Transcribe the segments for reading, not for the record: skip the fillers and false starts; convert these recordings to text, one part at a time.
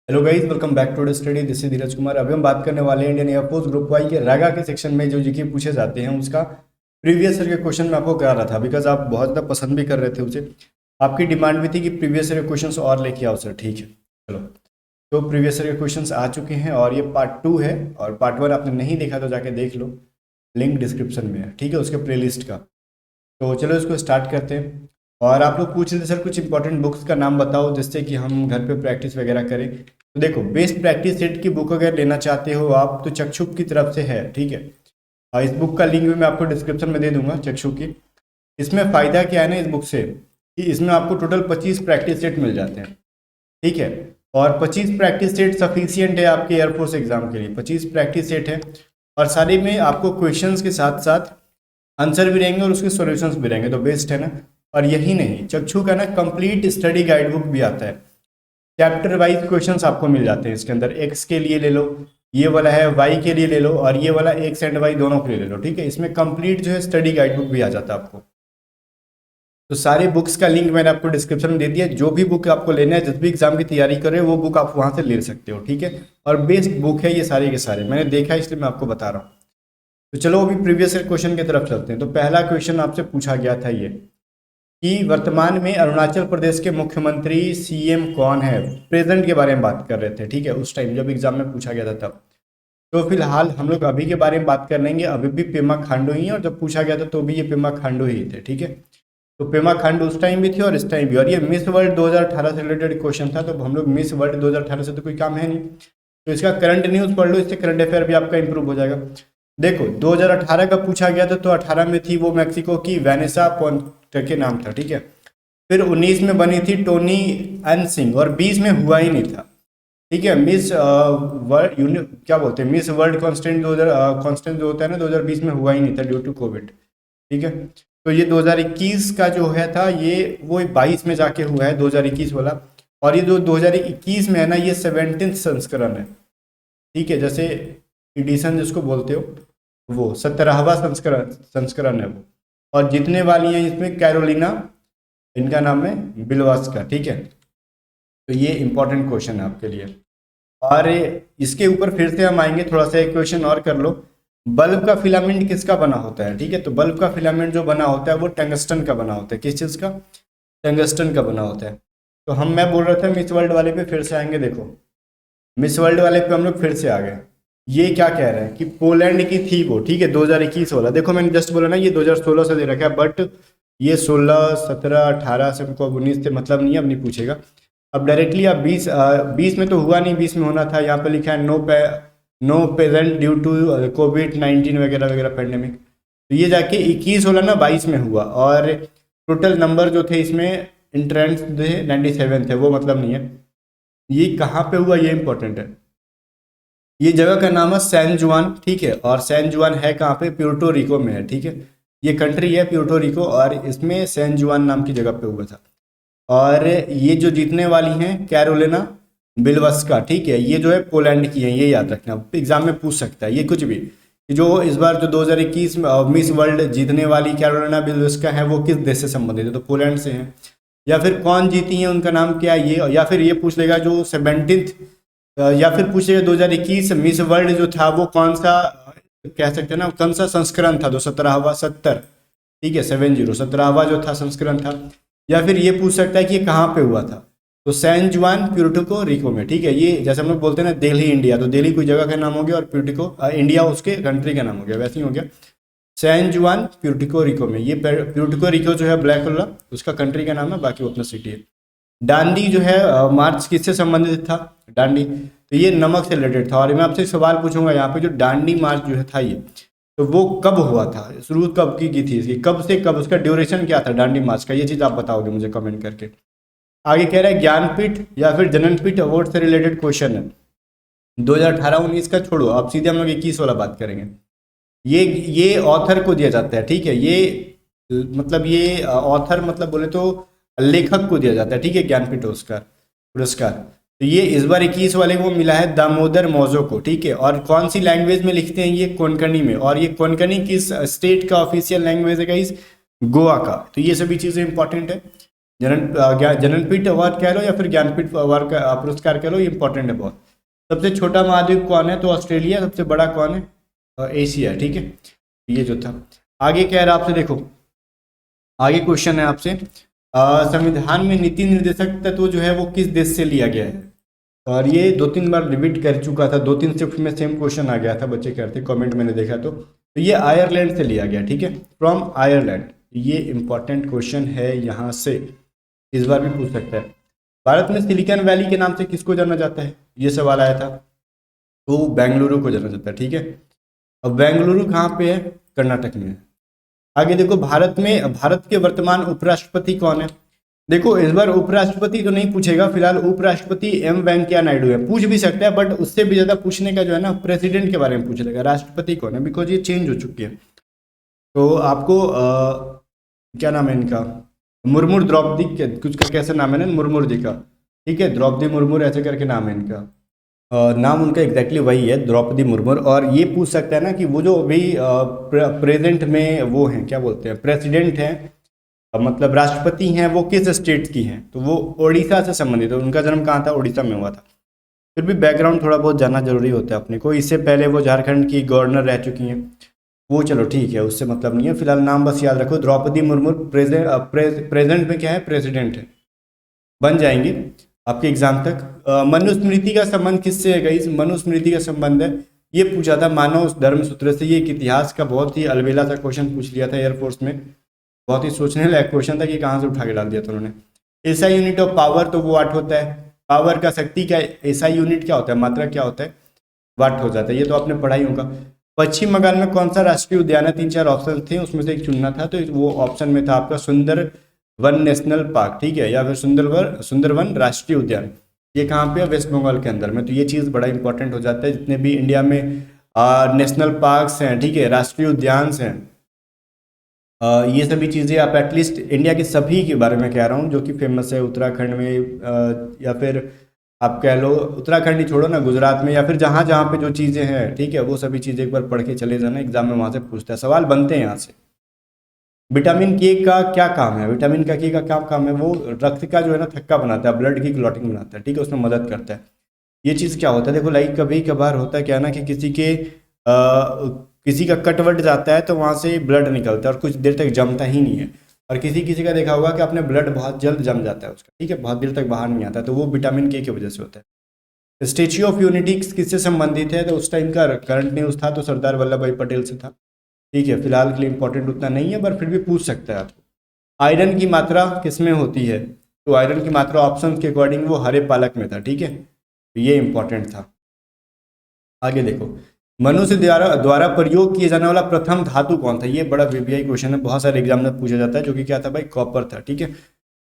Hello guys, welcome back to study. This is Dheeraj Kumar. अभी हम बात करने वाले हैं इंडियन एयरफोर्स ग्रुप वाई के रैगा के सेक्शन में जो जीके पूछे जाते हैं उसका प्रीवियस ईयर के क्वेश्चन मैं आपको करा रहा था, बिकॉज आप बहुत ज़्यादा पसंद भी कर रहे थे उसे। आपकी डिमांड भी थी कि प्रीवियस ईयर के क्वेश्चन और लेके आओ सर। ठीक है, चलो। तो प्रीवियस ईयर के क्वेश्चन आ चुके हैं और ये पार्ट 2 है, और पार्ट 1 आपने नहीं देखा तो जाके देख लो, लिंक डिस्क्रिप्शन में है। ठीक है, उसके प्लेलिस्ट का। तो चलो इसको स्टार्ट करते हैं। और आप लोग पूछ रहे थे सर कुछ इंपॉर्टेंट बुक्स का नाम बताओ जिससे कि हम घर पे प्रैक्टिस वगैरह करें। तो देखो, बेस्ट प्रैक्टिस सेट की बुक अगर लेना चाहते हो आप तो चक्षुक की तरफ से है। ठीक है, और इस बुक का लिंक भी मैं आपको डिस्क्रिप्शन में दे दूंगा, चक्षुक की। इसमें फ़ायदा क्या है ना इस बुक से, कि इसमें आपको टोटल 25 प्रैक्टिस सेट मिल जाते हैं। ठीक है, और 25 प्रैक्टिस सेट सफिशियंट है आपके एयरफोर्स एग्जाम के लिए। 25 प्रैक्टिस सेट है और सारे में आपको क्वेश्चंस के साथ साथ आंसर भी रहेंगे और उसके सॉल्यूशंस भी रहेंगे, तो बेस्ट है ना। और यही नहीं, चक्षु का ना कंप्लीट स्टडी गाइड बुक भी आता है। चैप्टर वाइज क्वेश्चंस आपको मिल जाते हैं इसके अंदर। एक्स के लिए ले लो, ये वाला है वाई के लिए ले लो, और ये वाला एक्स एंड वाई दोनों के लिए ले लो। ठीक है, इसमें कंप्लीट जो है स्टडी गाइड बुक भी आ जाता है आपको। तो सारे बुक्स का लिंक मैंने आपको डिस्क्रिप्शन में दे दिया। जो भी बुक आपको लेना है, जिस भी एग्जाम की तैयारी कर रहे हो, वो बुक आप वहाँ से ले सकते हो। ठीक है, और बेस्ट बुक है ये सारे के सारे, मैंने देखा है इसलिए मैं आपको बता रहा हूँ। तो चलो अभी प्रीवियस ईयर क्वेश्चन की तरफ चलते हैं। तो पहला क्वेश्चन आपसे पूछा गया था ये, कि वर्तमान में अरुणाचल प्रदेश के मुख्यमंत्री सीएम कौन है। प्रेजेंट के बारे में बात कर रहे थे। ठीक है, उस टाइम जब एग्जाम में पूछा गया था तब। तो फिलहाल हम लोग अभी के बारे में बात कर लेंगे। अभी भी पेमा खांडू ही है, और जब पूछा गया था तो भी ये पेमा खांडू ही थे। ठीक है, तो पेमा खांडू उस टाइम भी थी और इस टाइम भी। और ये मिस वर्ल्ड 2018 से रिलेटेड क्वेश्चन था, तो हम लोग मिस वर्ल्ड 2018 से तो कोई काम है नहीं, तो इसका करंट न्यूज़ पढ़ लो, इससे करंट अफेयर भी आपका इंप्रूव हो जाएगा। देखो 2018 का पूछा गया था, तो 18 में थी वो मैक्सिको की वैनेसा पोंट के नाम था। ठीक है, फिर 19 में बनी थी टोनी एन सिंह, और 20 में हुआ ही नहीं था। ठीक है, मिस वर्ल्ड क्या बोलते हैं, मिस वर्ल्ड कॉन्स्टेंट 2000 कॉन्स्टेंट जो होता है ना, 2020 में हुआ ही नहीं था ड्यू टू कोविड। ठीक है, तो ये 2021 का जो है था, ये वो 22 में जाके हुआ है 2021 वाला। और ये जो 2021 में है ना, ये 17th संस्करण है। ठीक है, जैसे एडिशन जिसको बोलते हो, वो 17वां संस्करण संस्करण है वो। और जीतने वाली हैं इसमें कैरोलिना, इनका नाम है बिलवास्का। ठीक है, तो ये इंपॉर्टेंट क्वेश्चन है आपके लिए। और इसके ऊपर फिर से हम आएंगे, थोड़ा सा एक क्वेश्चन और कर लो। बल्ब का फिलामेंट किसका बना होता है। ठीक है, तो बल्ब का फिलामेंट जो बना होता है वो टंगस्टन का बना होता है। किस चीज़ का? टंगस्टन का बना होता है। तो मैं बोल रहा था मिस वर्ल्ड वाले पे फिर से आएंगे। देखो, मिस वर्ल्ड वाले पे हम लोग फिर से आ गए। ये क्या कह रहे हैं कि पोलैंड की थी वो। ठीक है, 2021 वाला। देखो मैंने जस्ट बोला ना, ये 2016 से दे रखा है, बट ये 16, 17, 18 से, हमको अब 19 से मतलब नहीं है, अब नहीं पूछेगा। अब डायरेक्टली आप 20 में तो हुआ नहीं, 20 में होना था। यहाँ पे लिखा है नो पेजेंट ड्यू टू कोविड-19 वगैरह वगैरह पेंडेमिक। तो ये जाके 21 वाला ना 22 में हुआ, और टोटल नंबर जो थे इसमें इंट्रेंस थे 97 थे, वो मतलब नहीं है। ये कहाँ पे हुआ ये इंपॉर्टेंट है। ये जगह का नाम है सैन जुआन। ठीक है, और सैन जुआन है कहाँ पे? प्यूर्टो रिको में है। ठीक है, ये कंट्री है प्यूर्टो रिको, और इसमें सैन जुआन नाम की जगह पे हुआ था। और ये जो जीतने वाली हैं कैरोलिना बिलवास्का। ठीक है, ये जो है पोलैंड की है, ये याद रखना, एग्जाम में पूछ सकता है ये कुछ भी। जो इस बार जो 2021 में मिस वर्ल्ड जीतने वाली कैरोलिना बिलवास्का है, वो किस देश से संबंधित है? तो पोलैंड से है। या फिर कौन जीती है, उनका नाम क्या है ये। या फिर ये पूछ लेगा जो 17th, या फिर पूछेगा 2021 मिस वर्ल्ड जो था वो कौन सा, कह सकते हैं ना, कौन सा संस्करण था, तो 17वां 70। ठीक है, 70 17वां जो था संस्करण था। या फिर ये पूछ सकता है कि ये कहाँ पे हुआ था, तो सैन जुआन प्यूर्टो रिको में। ठीक है, ये जैसे हम लोग बोलते हैं ना दिल्ली इंडिया, तो दिल्ली कोई जगह का नाम हो गया, और प्यूर्टो इंडिया उसके कंट्री का नाम हो गया, वैसे ही हो गया सैन जुआन प्यूर्टो रिको में। ये प्यूर्टो रिको जो है ब्लैक वाला, उसका कंट्री का नाम है, बाकी वो अपना सिटी है। डांडी जो है मार्च किससे संबंधित था? डांडी, तो ये नमक से रिलेटेड था। और मैं आपसे सवाल पूछूंगा यहाँ पे, जो डांडी मार्च जो है था ये, तो वो कब हुआ था, शुरू कब की थी इसकी, कब से कब, उसका ड्यूरेशन क्या था डांडी मार्च का, ये चीज़ आप बताओगे मुझे कमेंट करके। आगे कह रहा है ज्ञानपीठ या फिर जननपीठ अवार्ड से रिलेटेड क्वेश्चन है। 2018-19 का छोड़ो, अब सीधे हम लोग 21 वाला बात करेंगे। ये ऑथर को दिया जाता है। ठीक है, ये मतलब ये ऑथर मतलब बोले तो लेखक को दिया जाता है। ठीक है, ज्ञानपीठ पुरस्कार। तो ये इस बार 21 वाले को मिला है दामोदर मौजो को। ठीक है, और कौन सी लैंग्वेज में लिखते हैं? ये कोंकणी में। और ये कोंकणी किस स्टेट का ऑफिशियल लैंग्वेज है गाइस? गोवा का। तो ये सभी चीज़ें इंपॉर्टेंट है। जननपीठ अवार्ड कह लो या फिर ज्ञानपीठ अवार्ड का पुरस्कार कह लो, ये इंपॉर्टेंट है बहुत। सबसे छोटा महाद्वीप कौन है? तो ऑस्ट्रेलिया। सबसे बड़ा कौन है? एशिया। ठीक है, ये जो था। आगे कह रहा आपसे, देखो आगे क्वेश्चन है आपसे, संविधान में नीति निर्देशक तत्व जो है वो किस देश से लिया गया है? और ये 2-3 बार रिपीट कर चुका था, 2-3 शिफ्ट में सेम क्वेश्चन आ गया था, बच्चे कहते कमेंट मैंने देखा। तो ये आयरलैंड से लिया गया। ठीक है, फ्रॉम आयरलैंड। ये इंपॉर्टेंट क्वेश्चन है, यहाँ से इस बार भी पूछ सकता है। भारत में सिलिकॉन वैली के नाम से किसको जाना जाता है? ये सवाल आया था। तो बेंगलुरु को जाना जाता है। ठीक है, अब बेंगलुरु कहाँ पे है? कर्नाटक में है। आगे देखो, भारत के वर्तमान उपराष्ट्रपति कौन है? देखो इस बार उपराष्ट्रपति तो नहीं पूछेगा, फिलहाल उपराष्ट्रपति एम वेंकैया नायडू है। पूछ भी सकता है, बट उससे भी ज्यादा पूछने का जो है ना, प्रेसिडेंट के बारे में पूछ लेगा, राष्ट्रपति कौन है, बिकॉज ये चेंज हो चुकी है। तो आपको क्या नाम है इनका? मुर्मू द्रौपदी के कुछ का कैसे नाम है ना, मुर्मू जी का। ठीक है, द्रौपदी मुर्मू ऐसे करके नाम है इनका। नाम उनका एग्जैक्टली वही है, द्रौपदी मुर्मू। और ये पूछ सकता है ना कि वो जो अभी प्रेजेंट में वो हैं, क्या बोलते हैं, प्रेसिडेंट हैं, मतलब राष्ट्रपति हैं, वो किस स्टेट की हैं? तो वो उड़ीसा से संबंधित है। उनका जन्म कहाँ था? उड़ीसा में हुआ था। फिर भी बैकग्राउंड थोड़ा बहुत जानना जरूरी होता है अपने को। इससे पहले वो झारखंड की गवर्नर रह चुकी हैं, वो चलो ठीक है, उससे मतलब नहीं है। फिलहाल नाम बस याद रखो, द्रौपदी मुर्मू प्रेजेंट में क्या है? प्रेसिडेंट है, बन जाएंगे आपके एग्जाम तक। मनुस्मृति का संबंध किससे है गाइस? मनुस्मृति का संबंध है, ये पूछा था मानव धर्म सूत्र से। ये एक इतिहास का बहुत ही अलबेला सा क्वेश्चन पूछ लिया था एयरफोर्स में, बहुत ही सोचने लायक क्वेश्चन था कि कहाँ से उठा के डाल दिया था उन्होंने। एसआई यूनिट ऑफ पावर, तो वो वाट होता है। पावर का शक्ति का एसआई यूनिट क्या होता है? मात्रा क्या होता है? वाट हो जाता है। ये तो आपने पढ़ा ही होगा। पश्चिम बंगाल में कौन सा राष्ट्रीय उद्यान है? 3-4 ऑप्शन थे, उसमें से एक चुनना था। तो वो ऑप्शन में था आपका सुंदरवन नेशनल पार्क। ठीक है, या फिर सुंदरवन राष्ट्रीय उद्यान। ये कहाँ पे है? वेस्ट बंगाल के अंदर में। तो ये चीज़ बड़ा इंपॉर्टेंट हो जाता है, जितने भी इंडिया में नेशनल पार्क्स हैं, ठीक है, राष्ट्रीय उद्यान हैं, ये सभी चीज़ें आप एटलीस्ट इंडिया के सभी के बारे में कह रहा हूँ जो कि फेमस है उत्तराखंड में, या फिर आप कह लो उत्तराखंड ही छोड़ो ना, गुजरात में, या फिर जहाँ जहाँ पे जो चीज़ें हैं, ठीक है, वो सभी चीज़ें एक बार पढ़ के चले जाना, एग्जाम में वहाँ से पूछता है, सवाल बनते हैं यहाँ से। विटामिन के का क्या काम है? विटामिन का के का क्या काम है? वो रक्त का जो है ना थक्का बनाता है, ब्लड की क्लॉटिंग बनाता है। ठीक है, उसमें मदद करता है। ये चीज़ क्या होता है? देखो लाइक कभी कभार होता है क्या ना कि किसी का कटवट जाता है तो वहाँ से ब्लड निकलता है और कुछ देर तक जमता ही नहीं है। और किसी का देखा होगा कि अपने ब्लड बहुत जल्द जम जाता है उसका, ठीक है, बहुत देर तक बाहर नहीं आता, तो वो विटामिन के की वजह से होता है। स्टेच्यू ऑफ यूनिटी किससे संबंधित है? तो उस टाइम का करंट न्यूज़ था तो सरदार वल्लभ भाई पटेल से था। ठीक है, फिलहाल के लिए इंपॉर्टेंट उतना नहीं है, पर फिर भी पूछ सकता है आपको। आयरन की मात्रा किसमें होती है? तो आयरन की मात्रा ऑप्शन के अकॉर्डिंग वो हरे पालक में था। ठीक है, तो ये इंपॉर्टेंट था। आगे देखो, मनुष्य द्वारा प्रयोग किए जाने वाला प्रथम धातु कौन था? ये बड़ा वीवीआई क्वेश्चन है, बहुत सारे एग्जाम में पूछा जाता है, जो कि क्या था भाई? कॉपर था। ठीक है,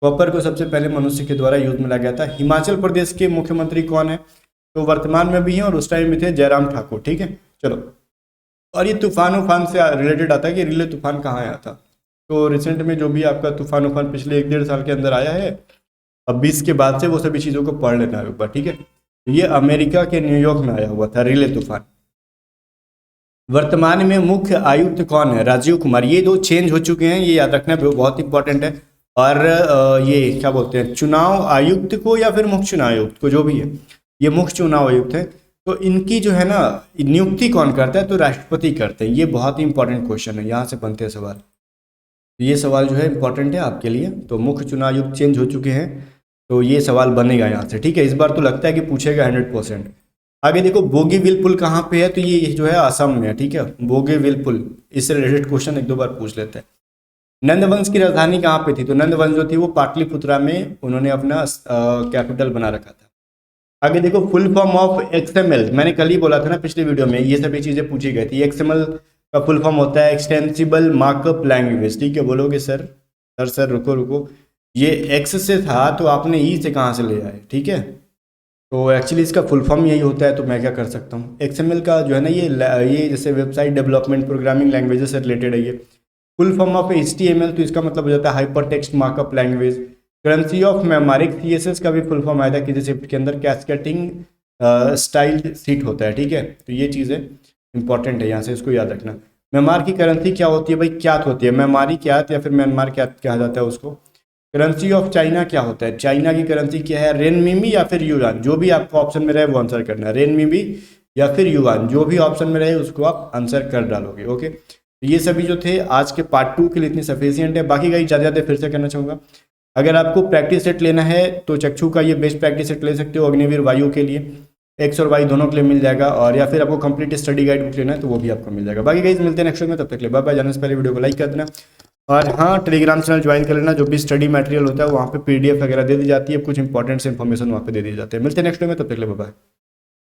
कॉपर को सबसे पहले मनुष्य के द्वारा यूज में लाया गया था। हिमाचल प्रदेश के मुख्यमंत्री कौन है? तो वर्तमान में भी हैं और उस टाइम में थे जयराम ठाकुर। ठीक है, चलो, और ये तूफान उफान से रिलेटेड आता है कि रिले तूफान कहाँ आया था? तो रिसेंट में जो भी आपका तूफान उफान पिछले 1-1.5 साल के अंदर आया है, अब 20 के बाद से वो सभी चीज़ों को पढ़ लेना है एक बार। ठीक है, ये अमेरिका के न्यूयॉर्क में आया हुआ था रिले तूफान। वर्तमान में मुख्य आयुक्त कौन है? राजीव कुमार। ये दो चेंज हो चुके हैं, ये याद रखना बहुत इंपॉर्टेंट है। और ये क्या बोलते हैं, चुनाव आयुक्त को या फिर मुख्य चुनाव आयुक्त को, जो भी है, ये मुख्य चुनाव आयुक्त है। तो इनकी जो है ना नियुक्ति कौन करता है? तो राष्ट्रपति करते हैं। ये बहुत ही इंपॉर्टेंट क्वेश्चन है, यहाँ से बनते हैं सवाल। ये सवाल जो है इंपॉर्टेंट है आपके लिए। तो मुख्य चुनाव आयुक्त चेंज हो चुके हैं, तो ये सवाल बनेगा यहाँ से। ठीक है, इस बार तो लगता है कि पूछेगा 100%। आगे देखो, बोगीबिल पुल कहाँ पे है? तो ये जो है असम में है। ठीक है, बोगीबिल पुल, इससे रिलेटेड क्वेश्चन 1-2 बार पूछ लेते हैं। नंदवंश की राजधानी कहाँ पे थी? तो नंदवंश जो थी वो पाटलिपुत्रा में उन्होंने अपना कैपिटल बना रखा था। आगे देखो, फुल फॉर्म ऑफ एक्सएमएल, मैंने कल ही बोला था ना पिछले वीडियो में, ये सभी चीज़ें पूछी गई थी। एक्सएमएल का फुल फॉर्म होता है एक्सटेंसिबल मार्कअप लैंग्वेज। ठीक है, बोलोगे सर सर रुको, ये एक्स से था तो आपने ई से कहाँ से ले आए? ठीक है, तो एक्चुअली इसका फुल फॉर्म यही होता है। तो मैं क्या कर सकता हूँ, एक्सएमएल का जो है ना, ये जैसे वेबसाइट डेवलपमेंट प्रोग्रामिंग लैंग्वेजेस से रिलेटेड है। ये फुल फॉर्म ऑफ HTML, तो इसका मतलब हो जाता है hypertext markup language. Currency of मेमोरिक CSS का भी फुल फॉर्म आया था किसी शिफ्ट के अंदर, कैस्केटिंग स्टाइल सीट होता है। ठीक है, तो ये चीज़ें इंपॉर्टेंट है, यहाँ से इसको याद रखना। म्यांमार की करेंसी क्या होती है भाई? क्यात होती है। म्यांमारी क्यात या फिर म्यांमार क्यात कहा जाता है उसको। करेंसी ऑफ चाइना क्या होता है, चाइना की करेंसी क्या है, रेनमिमी या फिर युआन, जो भी आपको ऑप्शन में रहे वो आंसर करना है, रेनमिमी या फिर युआन, जो भी ऑप्शन में रहे उसको आप आंसर कर डालोगे। ओके, ये सभी जो थे आज के पार्ट 2 के लिए इतनी सफिशियंट है। बाकी का ज़्यादा फिर से करना चाहूँगा, अगर आपको प्रैक्टिस सेट लेना है तो चक्षु का ये बेस्ट प्रैक्टिस सेट ले सकते हो, अग्निवीर वायु के लिए, एक्स और वाई दोनों के लिए मिल जाएगा, और या फिर आपको कंप्लीट स्टडी गाइड बुक लेना है तो वो भी आपको मिल जाएगा। बाकी गाइस मिलते हैं नेक्स्ट वीडियो में, तब तक के लिए बाय बाय। जाने से पहले वीडियो को लाइक कर देना, और हाँ टेलीग्राम चैनल ज्वाइन कर लेना, जो भी स्टडी मटेरियल होता है वहाँ पे PDF वगैरह दे दी जाती है, कुछ इंपॉर्टेंट से इन्फॉर्मेशन वहाँ पे दे दिए जाते हैं। मिलते हैं नेक्स्ट वीडियो में, तब तक के लिए बाय बाय।